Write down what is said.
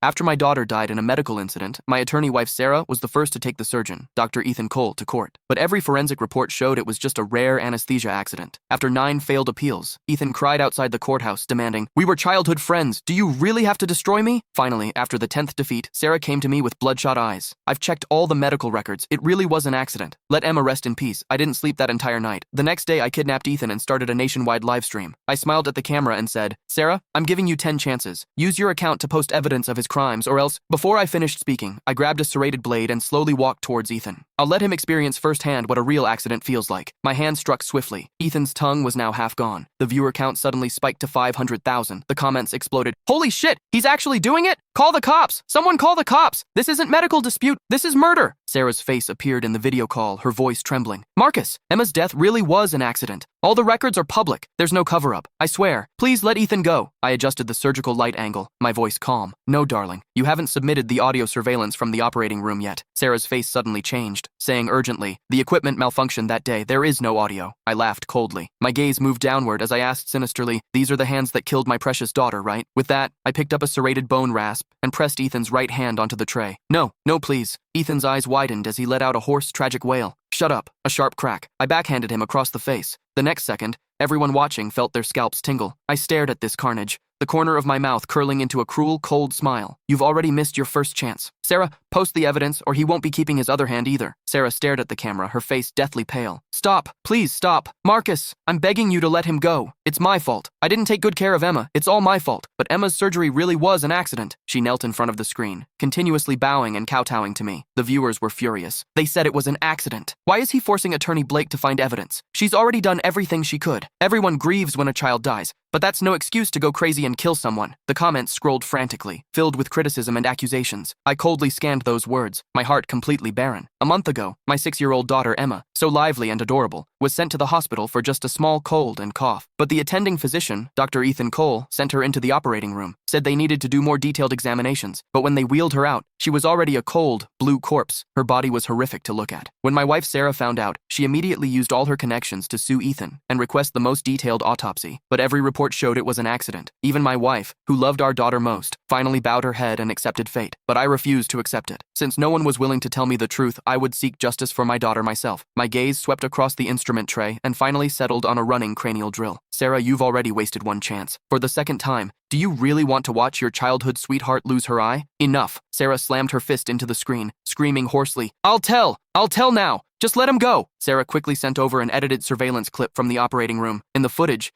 After my daughter died in a medical incident, my attorney wife Sarah was the first to take the surgeon, Dr. Ethan Cole, to court. But every forensic report showed it was just a rare anesthesia accident. After 9 failed appeals, Ethan cried outside the courthouse, demanding, "We were childhood friends. Do you really have to destroy me?" Finally, after the 10th defeat, Sarah came to me with bloodshot eyes. "I've checked all the medical records. It really was an accident. Let Emma rest in peace. I didn't sleep that entire night. The next day, I kidnapped Ethan and started a nationwide live stream. I smiled at the camera and said, 'Sarah, I'm giving you 10 chances. Use your account to post evidence of his crimes, or else—' Before I finished speaking, I grabbed a serrated blade and slowly walked towards Ethan. I'll let him experience firsthand what a real accident feels like. My hand struck swiftly. Ethan's tongue was now half gone. The viewer count suddenly spiked to 500,000. The comments exploded. "Holy shit! He's actually doing it? Call the cops! Someone call the cops! This isn't medical dispute. This is murder!" Sarah's face appeared in the video call, her voice trembling. "Marcus, Emma's death really was an accident. All the records are public. There's no cover-up. I swear. Please let Ethan go." I adjusted the surgical light angle, my voice calm. "No, darling. You haven't submitted the audio surveillance from the operating room yet." Sarah's face suddenly changed, saying urgently, "The equipment malfunctioned that day. There is no audio." I laughed coldly. My gaze moved downward as I asked sinisterly, "These are the hands that killed my precious daughter, right?" With that, I picked up a serrated bone rasp and pressed Ethan's right hand onto the tray. "No, no, please." Ethan's eyes widened as he let out a hoarse, tragic wail. "Shut up." A sharp crack. I backhanded him across the face. The next second, everyone watching felt their scalps tingle. I stared at this carnage, the corner of my mouth curling into a cruel, cold smile. "You've already missed your first chance. Sarah, post the evidence or he won't be keeping his other hand either." Sarah stared at the camera, her face deathly pale. "Stop. Please stop. Marcus, I'm begging you to let him go. It's my fault. I didn't take good care of Emma. It's all my fault. But Emma's surgery really was an accident." She knelt in front of the screen, continuously bowing and kowtowing to me. The viewers were furious. They said it was an accident. Why is he forcing Attorney Blake to find evidence? She's already done everything she could. Everyone grieves when a child dies, but that's no excuse to go crazy and kill someone. The comments scrolled frantically, filled with criticism and accusations. I coldly scanned those words, my heart completely barren. A month ago, my 6-year-old daughter Emma, so lively and adorable, was sent to the hospital for just a small cold and cough. But the attending physician, Dr. Ethan Cole, sent her into the operating room, said they needed to do more detailed examinations. But when they wheeled her out, she was already a cold, blue corpse. Her body was horrific to look at. When my wife Sarah found out, she immediately used all her connections to sue Ethan and request the most detailed autopsy. But every report showed it was an accident. Even my wife, who loved our daughter most, finally bowed her head and accepted fate. But I refused to accept it. Since no one was willing to tell me the truth, I would seek justice for my daughter myself. My gaze swept across the instrument tray and finally settled on a running cranial drill. "Sarah, you've already wasted one chance. For the second time, do you really want to watch your childhood sweetheart lose her eye? Enough." Sarah slammed her fist into the screen, screaming hoarsely, I'll tell now. Just let him go." Sarah quickly sent over an edited surveillance clip from the operating room. In the footage,